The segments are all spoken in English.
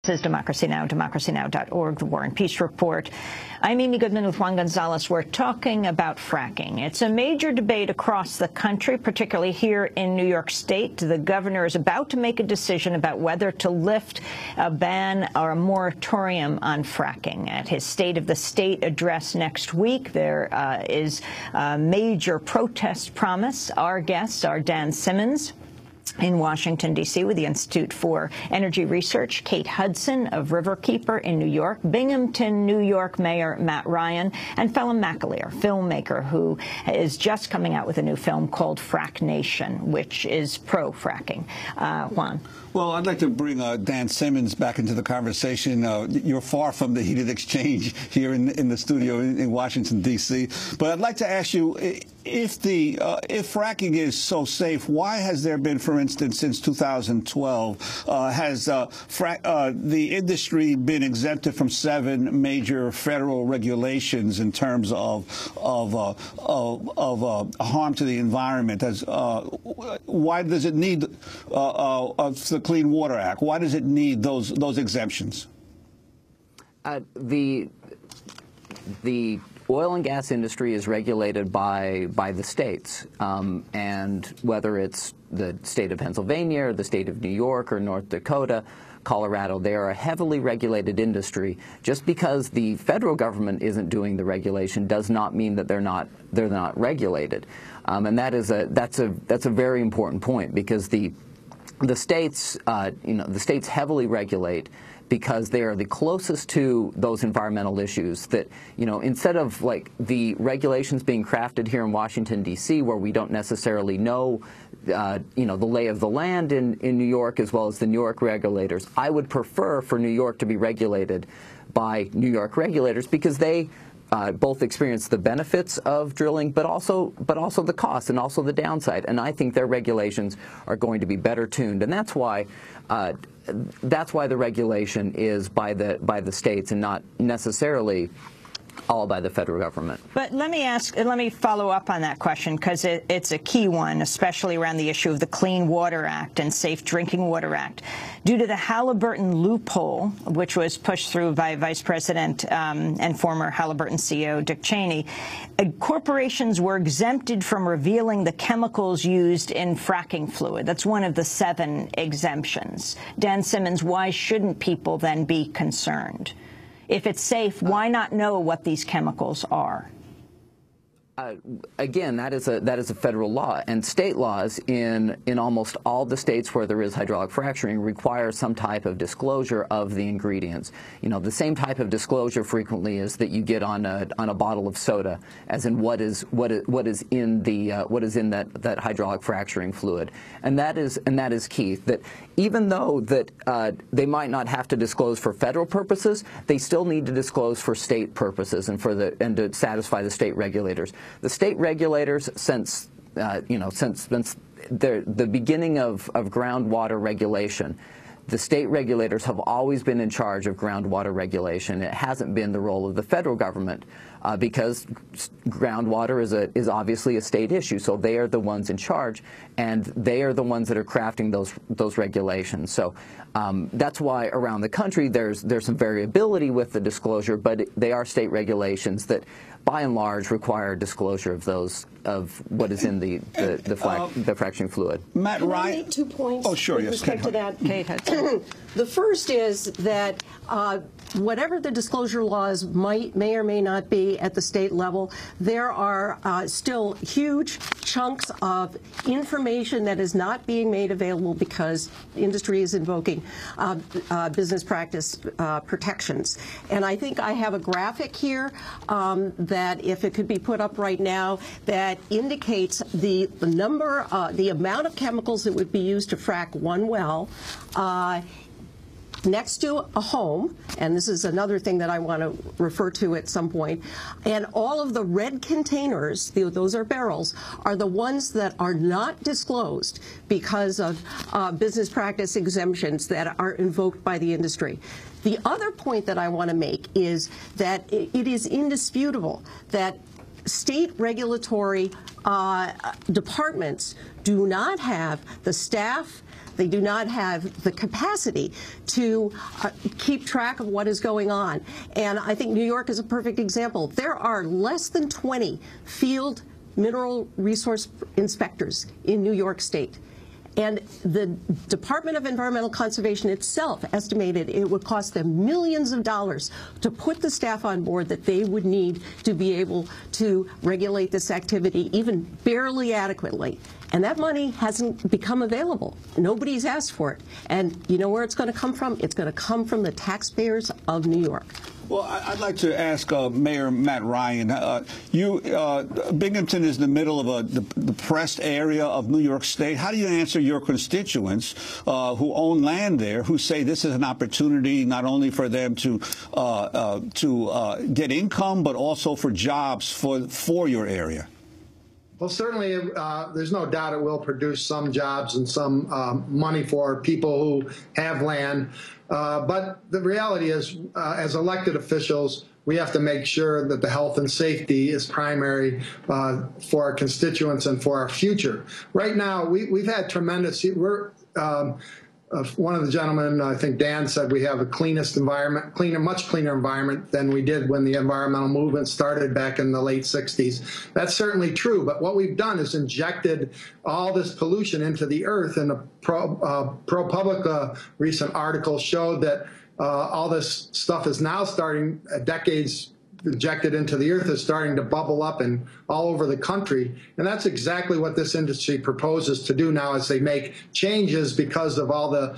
This is Democracy Now!, democracynow.org, the War and Peace Report. I'm Amy Goodman with Juan Gonzalez. We're talking about fracking. It's a major debate across the country, particularly here in New York State. The governor is about to make a decision about whether to lift a ban or a moratorium on fracking. At his State of the State address next week, there is a major protest promise. Our guests are Dan Simmons in Washington, D.C. with the Institute for Energy Research, Kate Hudson of Riverkeeper in New York, Binghamton, New York Mayor Matt Ryan, and Phelim McAleer, filmmaker who is just coming out with a new film called Frack Nation, which is pro-fracking. Juan. Well, I'd like to bring Dan Simmons back into the conversation. You're far from the heated exchange here in the studio in Washington, D.C. But I'd like to ask you, if fracking is so safe, why has there been, for instance, since 2012, has the industry been exempted from 7 major federal regulations in terms of harm to the environment? Why does it need the Clean Water Act? Why does it need those exemptions? The oil and gas industry is regulated by the states, and whether it's the state of Pennsylvania or the state of New York or North Dakota, Colorado, they are a heavily regulated industry. Just because the federal government isn't doing the regulation does not mean that they're not regulated, and that's a very important point, because the states the states heavily regulate because they are the closest to those environmental issues that, instead of like the regulations being crafted here in Washington, D.C., where we don't necessarily know, the lay of the land in New York as well as the New York regulators. I would prefer for New York to be regulated by New York regulators, because they both experience the benefits of drilling, but also the cost and also the downside. And I think their regulations are going to be better tuned, and that's why the regulation is by the states and not necessarily all by the federal government. But let me follow up on that question, because it's a key one, especially around the issue of the Clean Water Act and Safe Drinking Water Act. Due to the Halliburton loophole, which was pushed through by Vice President and former Halliburton CEO Dick Cheney, corporations were exempted from revealing the chemicals used in fracking fluid. That's one of the 7 exemptions. Dan Simmons, why shouldn't people then be concerned? If it's safe, why not know what these chemicals are? Again, that is a federal law, and state laws in almost all the states where there is hydraulic fracturing require some type of disclosure of the ingredients. The same type of disclosure frequently is that you get on a bottle of soda, as in what is in that hydraulic fracturing fluid, and that is key. That even though that they might not have to disclose for federal purposes, they still need to disclose for state purposes and to satisfy the state regulators. The state regulators, since the beginning of groundwater regulation, the state regulators have always been in charge of groundwater regulation. It hasn't been the role of the federal government, because groundwater is obviously a state issue. So they are the ones in charge, and they are the ones that are crafting those regulations. So that's why around the country there's some variability with the disclosure, but they are state regulations that, by and large, require disclosure of what is in the fracturing fluid. Matt Ryan. Can I make 2 points? Oh, sure, with yes. respect to that? Kate Hudson. The first is that whatever the disclosure laws may or may not be at the state level, there are still huge chunks of information that is not being made available because industry is invoking business practice protections. And I think I have a graphic here that, if it could be put up right now, that indicates the amount of chemicals that would be used to frack one well next to a home, and this is another thing that I want to refer to at some point, and all of the red containers, those are barrels, are the ones that are not disclosed because of business practice exemptions that are invoked by the industry. The other point that I want to make is that it is indisputable that state regulatory departments do not have the staff, They do not have the capacity to keep track of what is going on. And I think New York is a perfect example. There are less than 20 field mineral resource inspectors in New York State. And the Department of Environmental Conservation itself estimated it would cost them millions of dollars to put the staff on board that they would need to be able to regulate this activity even barely adequately. And that money hasn't become available. Nobody's asked for it. And you know where it's going to come from? It's going to come from the taxpayers of New York. Well, I'd like to ask Mayor Matt Ryan. Binghamton is in the middle of a depressed area of New York State. How do you answer your constituents who own land there, who say this is an opportunity not only for them to get income, but also for jobs for your area? Well, certainly, there's no doubt it will produce some jobs and some money for people who have land. But the reality is, as elected officials, we have to make sure that the health and safety is primary for our constituents and for our future. Right now, we've had tremendous. One of the gentlemen, I think Dan, said we have a cleanest environment, much cleaner environment than we did when the environmental movement started back in the late 60s. That's certainly true, but what we've done is injected all this pollution into the earth, and the ProPublica recent article showed that all this stuff is now starting, decades injected into the earth, is starting to bubble up and all over the country. And that's exactly what this industry proposes to do now as they make changes because of all the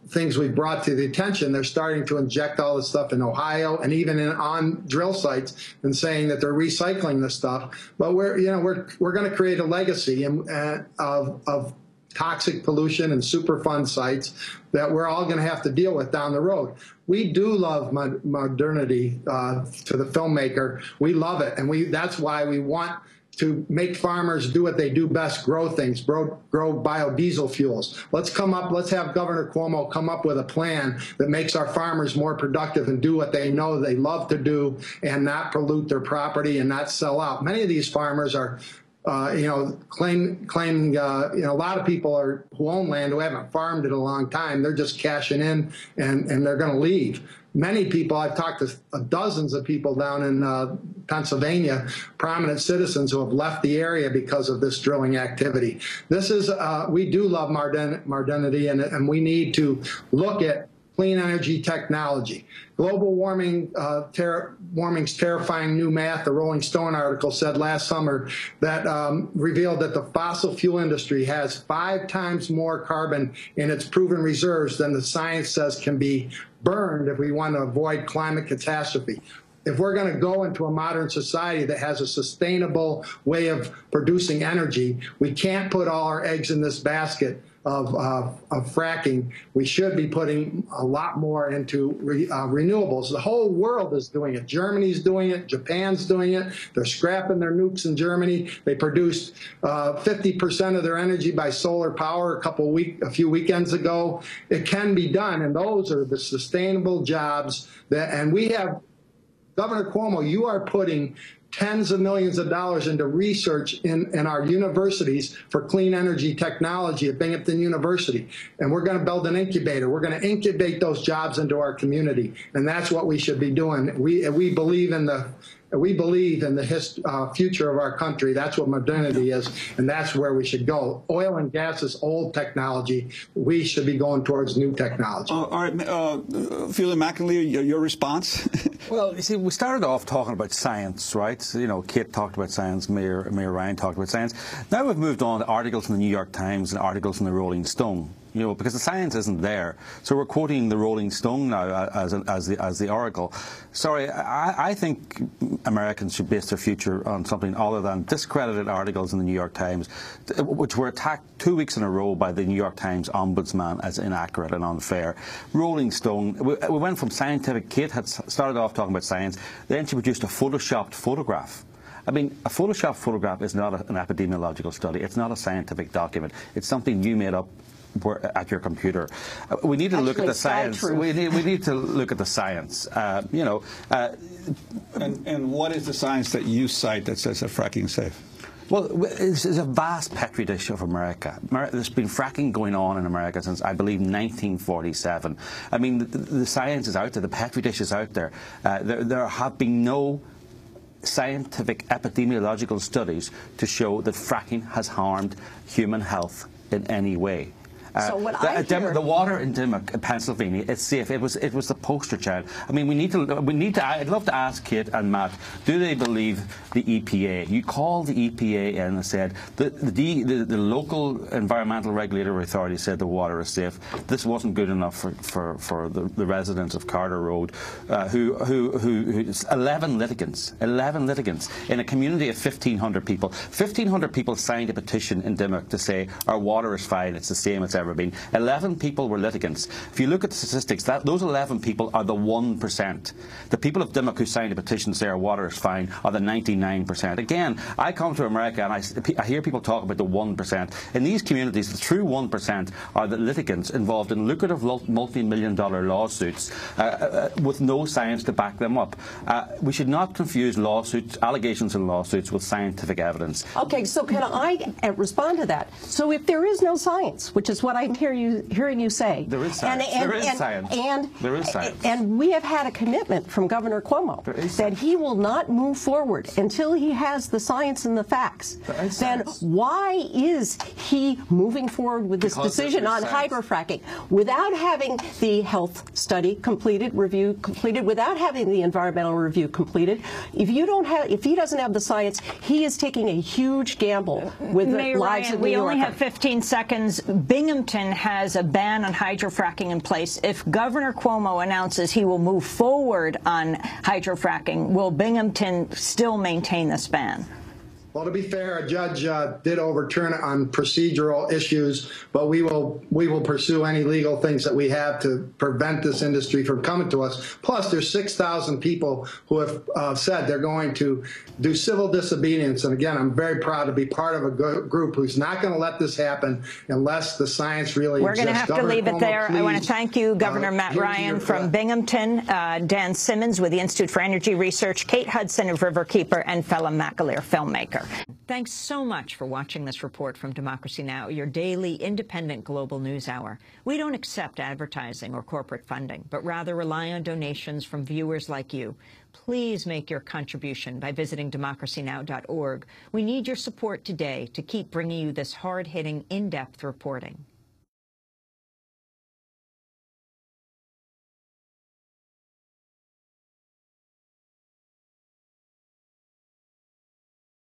things we've brought to the attention. They're starting to inject all this stuff in Ohio and even on drill sites and saying that they're recycling this stuff. But we're going to create a legacy of toxic pollution and Superfund sites that we're all going to have to deal with down the road. We do love modernity to the filmmaker. We love it, and that's why we want to make farmers do what they do best, grow things, grow biodiesel fuels. Let's have Governor Cuomo come up with a plan that makes our farmers more productive and do what they know they love to do and not pollute their property and not sell out. Many of these farmers are claiming, a lot of people who own land who haven't farmed it a long time. They're just cashing in and they're going to leave. Many people, I've talked to dozens of people down in Pennsylvania, prominent citizens who have left the area because of this drilling activity. This is, we do love modernity, and we need to look at clean energy technology. Global warming's terrifying new math. The Rolling Stone article said last summer that revealed that the fossil fuel industry has 5 times more carbon in its proven reserves than the science says can be burned if we want to avoid climate catastrophe. If we're going to go into a modern society that has a sustainable way of producing energy, we can't put all our eggs in this basket of fracking. We should be putting a lot more into renewables. The whole world is doing it. Germany's doing it. Japan's doing it. They're scrapping their nukes in Germany. They produced 50% of their energy by solar power a few weekends ago. It can be done, and those are the sustainable jobs and we have. Governor Cuomo, you are putting tens of millions of dollars into research in our universities for clean energy technology at Binghamton University. And we're going to build an incubator. We're going to incubate those jobs into our community. And that's what we should be doing. We believe in the future of our country. That's what modernity is, and that's where we should go. Oil and gas is old technology. We should be going towards new technology. All right, Fiona McAleer, your response? Well, you see, we started off talking about science, right? Kate talked about science, Mayor Ryan talked about science. Now we've moved on to articles in the New York Times and articles in the Rolling Stone. Because the science isn't there. So we're quoting the Rolling Stone now as the oracle. Sorry, I think Americans should base their future on something other than discredited articles in the New York Times, which were attacked 2 weeks in a row by the New York Times ombudsman as inaccurate and unfair. Rolling Stone, we went from scientific. Kate had started off talking about science, then she produced a photoshopped photograph. I mean, a photoshopped photograph is not an epidemiological study. It's not a scientific document. It's something you made up at your computer. We need to look at the science. We need to look at the science. And what is the science that you cite that says that fracking is safe? Well, this is a vast petri dish of America. There's been fracking going on in America since, I believe, 1947. I mean, the science is out there, the petri dish is out there. There have been no scientific epidemiological studies to show that fracking has harmed human health in any way. So what I hear, the water in Dimock, Pennsylvania, it's safe. It was the poster child. I mean, we need to. I'd love to ask Kate and Matt, do they believe the EPA? You called the EPA in and said the local environmental regulatory authority said the water is safe. This wasn't good enough for the residents of Carter Road, who 11 litigants in a community of 1,500 people. 1,500 people signed a petition in Dimock to say our water is fine. It's the same as ever been. 11 people were litigants. If you look at the statistics, those 11 people are the 1%. The people of Dimock who signed a petition to say our water is fine are the 99%. Again, I come to America and I hear people talk about the 1%. In these communities, the true 1% are the litigants involved in lucrative multi-million-dollar lawsuits with no science to back them up. We should not confuse allegations and lawsuits with scientific evidence. Okay, so can I respond to that? So if there is no science, which is what I'm hearing you say. There is science. There is science. And we have had a commitment from Governor Cuomo that he will not move forward until he has the science and the facts. Then why is he moving forward with this decision on hydrofracking without having the health study review completed, without having the environmental review completed? If he doesn't have the science, he is taking a huge gamble with the lives of New Yorkers. We only have 15 seconds. Binghamton has a ban on hydrofracking in place. If Governor Cuomo announces he will move forward on hydrofracking, will Binghamton still maintain this ban? Well, to be fair, a judge did overturn it on procedural issues, but we will pursue any legal things that we have to prevent this industry from coming to us. Plus, there's 6,000 people who have said they're going to do civil disobedience. And again, I'm very proud to be part of a group who's not going to let this happen unless the science really exists. We're going to have to leave it there. I want to thank you, Governor Matt Ryan from Binghamton, Dan Simmons with the Institute for Energy Research, Kate Hudson of Riverkeeper, and Phelim McAleer, filmmaker. Thanks so much for watching this report from Democracy Now!, your daily independent global news hour. We don't accept advertising or corporate funding, but rather rely on donations from viewers like you. Please make your contribution by visiting democracynow.org. We need your support today to keep bringing you this hard-hitting, in-depth reporting.